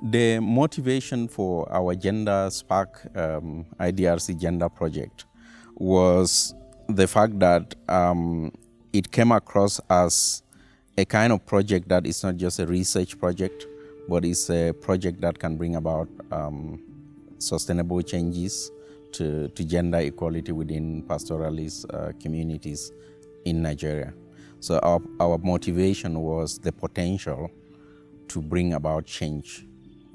The motivation for our Gender Spark IDRC Gender Project was the fact that it came across as a kind of project that is not just a research project, but it's a project that can bring about sustainable changes to gender equality within pastoralist communities in Nigeria. So our motivation was the potential to bring about change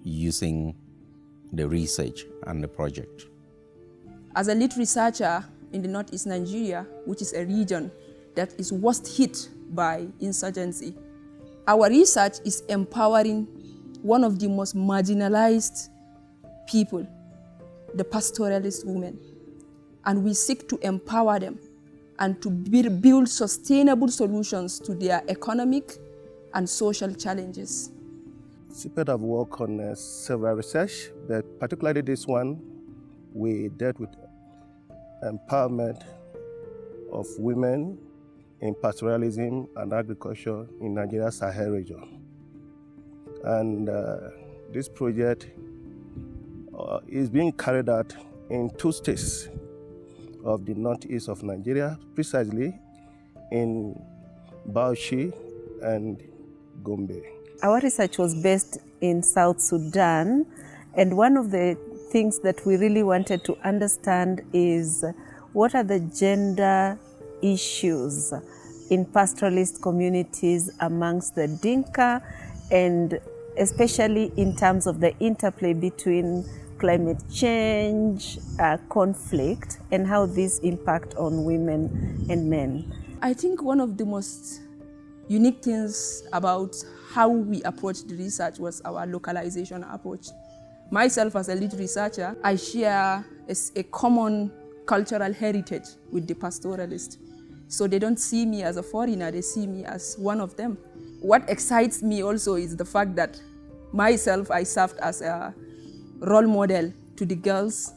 using the research and the project. As a lead researcher in the Northeast Nigeria, which is a region that is worst hit by insurgency, our research is empowering one of the most marginalized people, the pastoralist women. And we seek to empower them and to build sustainable solutions to their economic and social challenges. CPED have worked on several research, but particularly this one, we dealt with empowerment of women in pastoralism and agriculture in Nigeria's Sahel region. And this project is being carried out in 2 states of the northeast of Nigeria, precisely in Bauchi and Gombe. Our research was based in South Sudan, and one of the things that we really wanted to understand is what are the gender issues in pastoralist communities amongst the Dinka, and especially in terms of the interplay between climate change, conflict, and how these impact on women and men. I think one of the most unique things about how we approached the research was our localization approach. Myself as a lead researcher, I share a common cultural heritage with the pastoralist. So they don't see me as a foreigner, they see me as one of them. What excites me also is the fact that myself, I served as a role model to the girls,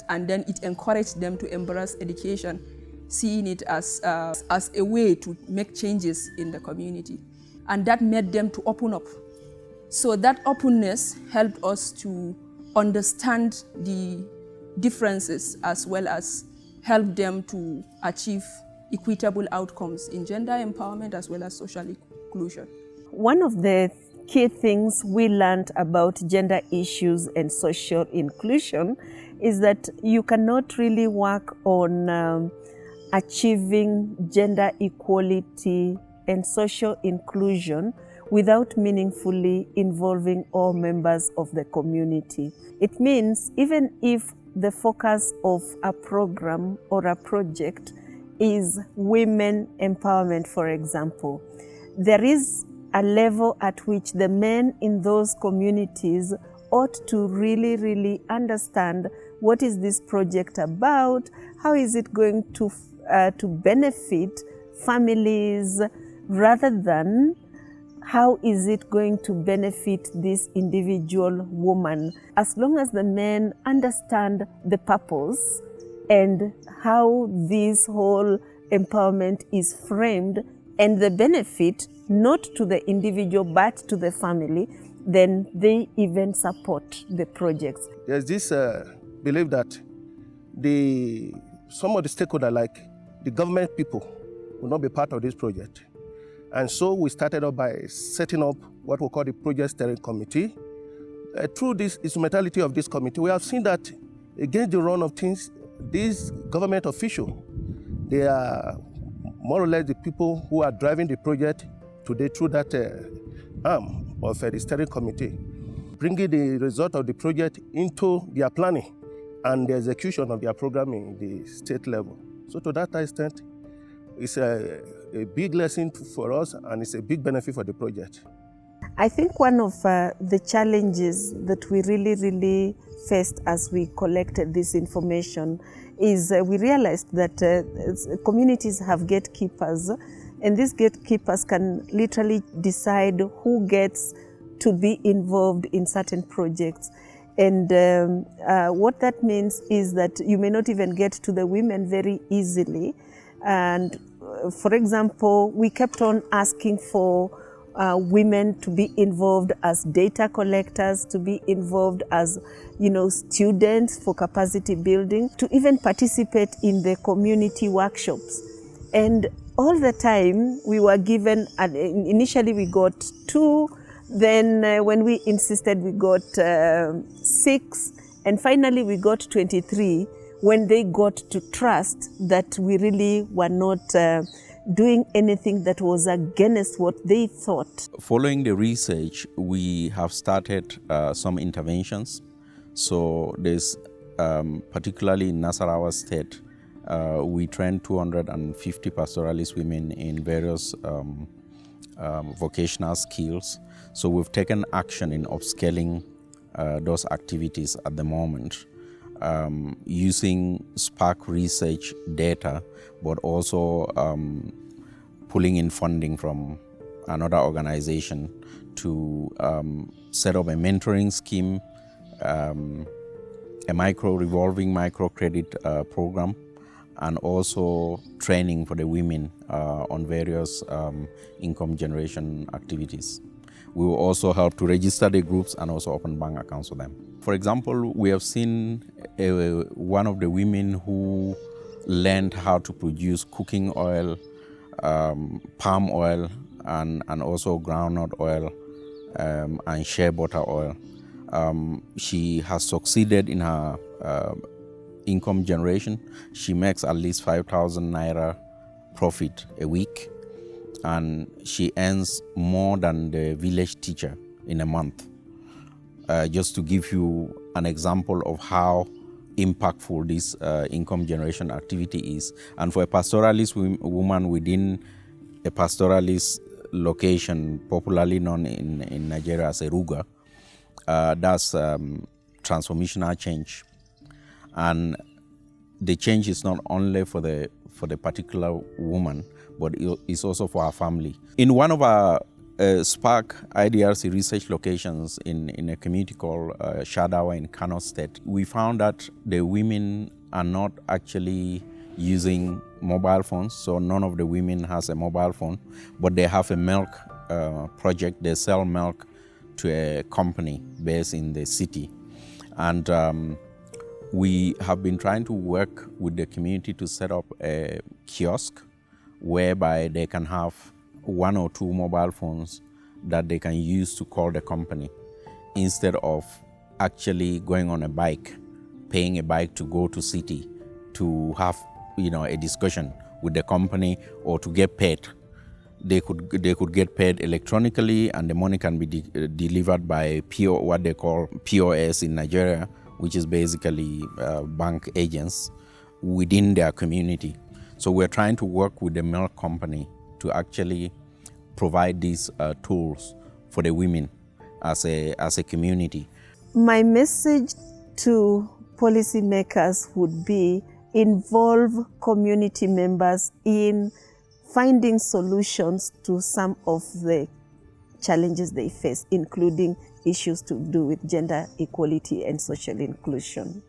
and then it encouraged them to embrace education, seeing it as a way to make changes in the community. And that made them to open up. So that openness helped us to understand the differences as well as help them to achieve equitable outcomes in gender empowerment as well as social inclusion. One of the key things we learned about gender issues and social inclusion is that you cannot really work on achieving gender equality and social inclusion without meaningfully involving all members of the community. It means even if the focus of a program or a project is women empowerment, for example, there is a level at which the men in those communities ought to really understand what is this project about, how is it going to benefit families, rather than how is it going to benefit this individual woman. As long as the men understand the purpose and how this whole empowerment is framed and the benefit not to the individual but to the family, then they even support the projects. There's this belief that some of the stakeholders, like the government people, will not be part of this project. And so we started up by setting up what we call the Project Steering Committee. Through this instrumentality of this committee, we have seen that against the run of things, these government officials, they are more or less the people who are driving the project today through that arm of the steering committee, bringing the result of the project into their planning and the execution of their programming at the state level. So to that extent, it's a big lesson for us, and it's a big benefit for the project. I think one of the challenges that we really faced as we collected this information is we realized that communities have gatekeepers, and these gatekeepers can literally decide who gets to be involved in certain projects. And what that means is that you may not even get to the women very easily. And for example, we kept on asking for women to be involved as data collectors, to be involved as, students for capacity building, to even participate in the community workshops. And all the time we were given, initially we got 2, then when we insisted we got 6, and finally we got 23 when they got to trust that we really were not doing anything that was against what they thought. Following the research, we have started some interventions. So there's, particularly in Nasarawa State, we trained 250 pastoralist women in various vocational skills. So we've taken action in upscaling those activities at the moment, using Spark research data, but also pulling in funding from another organization to set up a mentoring scheme, a revolving microcredit program, and also training for the women on various income generation activities. We will also help to register the groups and also open bank accounts for them. For example, we have seen one of the women who learned how to produce cooking oil, palm oil, and also groundnut oil, and shea butter oil. She has succeeded in her income generation. She makes at least 5,000 naira profit a week, and she earns more than the village teacher in a month. Just to give you an example of how impactful this income generation activity is. And for a pastoralist woman within a pastoralist location, popularly known in Nigeria as a Ruga, that's transformational change. And the change is not only for the particular woman, but it's also for our family. In one of our Spark IDRC research locations in a community called Shadawa in Kano State, we found that the women are not actually using mobile phones, so none of the women has a mobile phone, but they have a milk project. They sell milk to a company based in the city. And we have been trying to work with the community to set up a kiosk whereby they can have 1 or 2 mobile phones that they can use to call the company instead of actually going on a bike, paying a bike to go to city to have a discussion with the company or to get paid. They could get paid electronically, and the money can be delivered by what they call POS in Nigeria, which is basically bank agents within their community. So we're trying to work with the milk company to actually provide these tools for the women as a community. My message to policymakers would be involve community members in finding solutions to some of the challenges they face, including issues to do with gender equality and social inclusion.